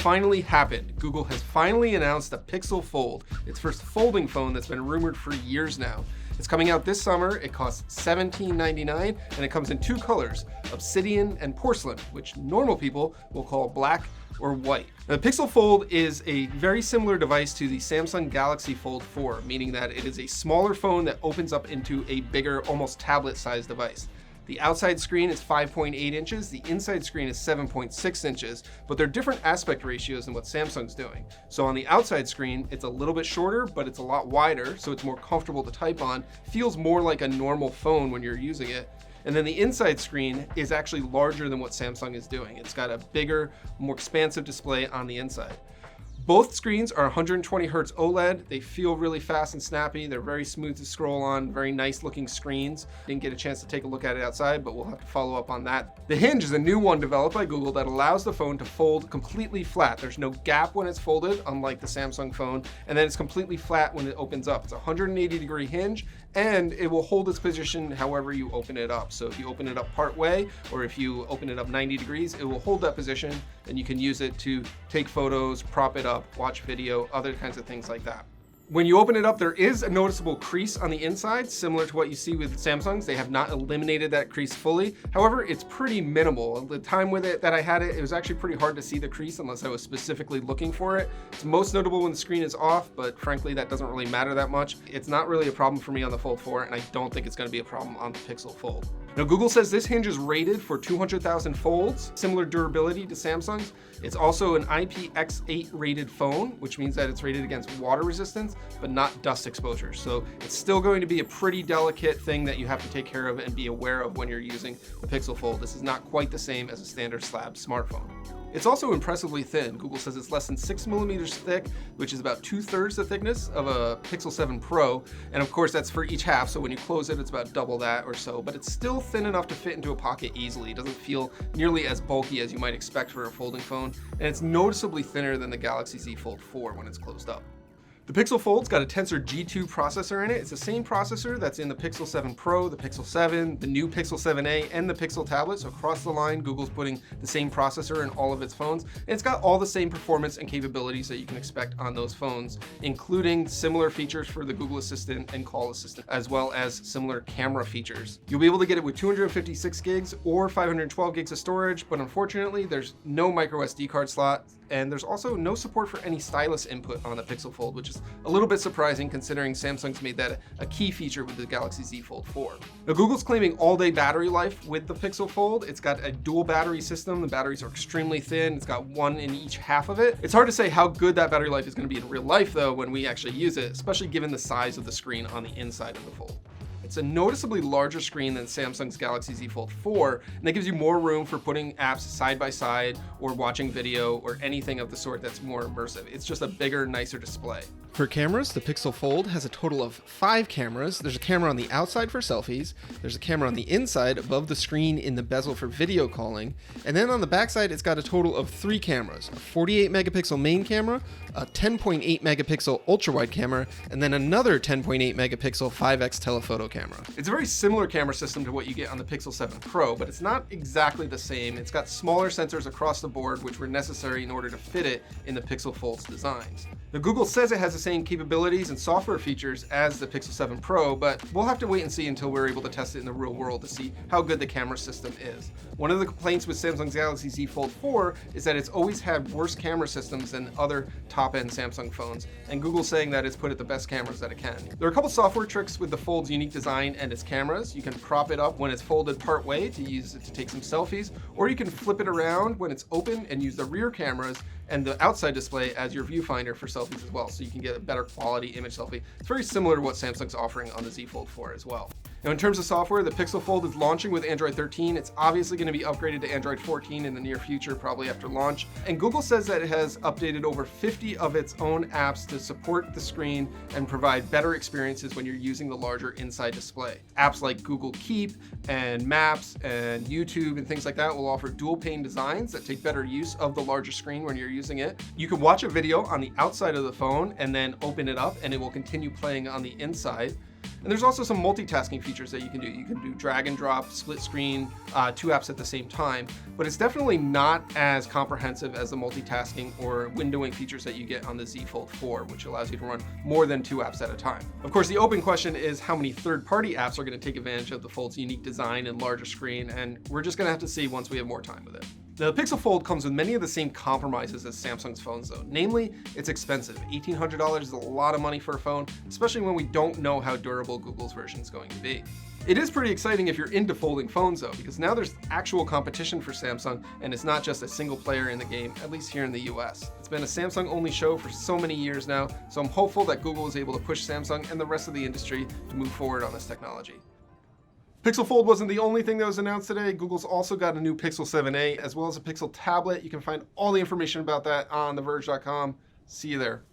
finally happened. Google has finally announced the Pixel Fold, its first folding phone that's been rumored for years now. It's coming out this summer. It costs $17.99 and it comes in two colors, obsidian and porcelain, which normal people will call black or white. Now, the Pixel Fold is a very similar device to the Samsung Galaxy Fold 4, meaning that it is a smaller phone that opens up into a bigger, almost tablet-sized device. The outside screen is 5.8 inches, the inside screen is 7.6 inches, but they're different aspect ratios than what Samsung's doing. So on the outside screen, it's a little bit shorter, but it's a lot wider, so it's more comfortable to type on, feels more like a normal phone when you're using it. And then the inside screen is actually larger than what Samsung is doing. It's got a bigger, more expansive display on the inside. Both screens are 120 Hz OLED. They feel really fast and snappy. They're very smooth to scroll on, very nice looking screens. Didn't get a chance to take a look at it outside, but we'll have to follow up on that. The Hinge is a new one developed by Google that allows the phone to fold completely flat. There's no gap when it's folded, unlike the Samsung phone, and then it's completely flat when it opens up. It's a 180-degree hinge, and it will hold its position however you open it up. So if you open it up part way, or if you open it up 90 degrees, it will hold that position, and you can use it to take photos, prop it up, watch video, other kinds of things like that. When you open it up, there is a noticeable crease on the inside, similar to what you see with Samsung's. They have not eliminated that crease fully. However, it's pretty minimal. The time with it that I had it, it was actually pretty hard to see the crease unless I was specifically looking for it. It's most notable when the screen is off, but frankly, that doesn't really matter that much. It's not really a problem for me on the Fold 4, and I don't think it's going to be a problem on the Pixel Fold. Now, Google says this Hinge is rated for 200,000 folds, similar durability to Samsung's. It's also an IPX8 rated phone, which means that it's rated against water resistance, but not dust exposure. So it's still going to be a pretty delicate thing that you have to take care of and be aware of when you're using the Pixel Fold. This is not quite the same as a standard slab smartphone. It's also impressively thin. Google says it's less than 6 millimeters thick, which is about 2/3 the thickness of a Pixel 7 Pro. And of course, that's for each half. So when you close it, it's about double that or so, but it's still thin enough to fit into a pocket easily. It doesn't feel nearly as bulky as you might expect for a folding phone. And it's noticeably thinner than the Galaxy Z Fold 4 when it's closed up. The Pixel Fold's got a Tensor G2 processor in it. It's the same processor that's in the Pixel 7 Pro, the Pixel 7, the new Pixel 7a, and the Pixel tablet. So across the line, Google's putting the same processor in all of its phones. And it's got all the same performance and capabilities that you can expect on those phones, including similar features for the Google Assistant and Call Assistant, as well as similar camera features. You'll be able to get it with 256 gigs or 512 gigs of storage, but unfortunately, there's no micro SD card slot. And there's also no support for any stylus input on the Pixel Fold, which is a little bit surprising considering Samsung's made that a key feature with the Galaxy Z Fold 4. Now, Google's claiming all-day battery life with the Pixel Fold. It's got a dual battery system. The batteries are extremely thin. It's got one in each half of it. It's hard to say how good that battery life is going to be in real life, though, when we actually use it, especially given the size of the screen on the inside of the Fold. It's a noticeably larger screen than Samsung's Galaxy Z Fold 4, and that gives you more room for putting apps side by side or watching video or anything of the sort that's more immersive. It's just a bigger, nicer display. For cameras, the Pixel Fold has a total of 5 cameras. There's a camera on the outside for selfies, there's a camera on the inside above the screen in the bezel for video calling, and then on the backside it's got a total of 3 cameras, a 48 megapixel main camera, a 10.8 megapixel ultra-wide camera, and then another 10.8 megapixel 5x telephoto camera. It's a very similar camera system to what you get on the Pixel 7 Pro, but it's not exactly the same. It's got smaller sensors across the board, which were necessary in order to fit it in the Pixel Fold's designs. Now, Google says it has the same capabilities and software features as the Pixel 7 Pro, but we'll have to wait and see until we're able to test it in the real world to see how good the camera system is. One of the complaints with Samsung's Galaxy Z Fold 4 is that it's always had worse camera systems than other top-end Samsung phones, and Google's saying that it's put at the best cameras that it can. There are a couple software tricks with the Fold's unique design and its cameras. You can prop it up when it's folded part way to use it to take some selfies, or you can flip it around when it's open and use the rear cameras and the outside display as your viewfinder for selfies as well, so you can get a better quality image selfie. It's very similar to what Samsung's offering on the Z Fold 4 as well. Now, in terms of software, the Pixel Fold is launching with Android 13. It's obviously going to be upgraded to Android 14 in the near future, probably after launch. And Google says that it has updated over 50 of its own apps to support the screen and provide better experiences when you're using the larger inside display. Apps like Google Keep and Maps and YouTube and things like that will offer dual pane designs that take better use of the larger screen when you're using it. You can watch a video on the outside of the phone and then open it up and it will continue playing on the inside. And there's also some multitasking features that you can do. You can do drag and drop, split screen, 2 apps at the same time, but it's definitely not as comprehensive as the multitasking or windowing features that you get on the Z Fold 4, which allows you to run more than 2 apps at a time. Of course, the open question is how many third-party apps are going to take advantage of the Fold's unique design and larger screen, and we're just going to have to see once we have more time with it. Now, the Pixel Fold comes with many of the same compromises as Samsung's phones though. Namely, it's expensive. $1,800 is a lot of money for a phone, especially when we don't know how durable Google's version is going to be. It is pretty exciting if you're into folding phones though, because now there's actual competition for Samsung and it's not just a single player in the game, at least here in the US. It's been a Samsung only show for so many years now, so I'm hopeful that Google is able to push Samsung and the rest of the industry to move forward on this technology. Pixel Fold wasn't the only thing that was announced today. Google's also got a new Pixel 7a as well as a Pixel tablet. You can find all the information about that on theverge.com. See you there.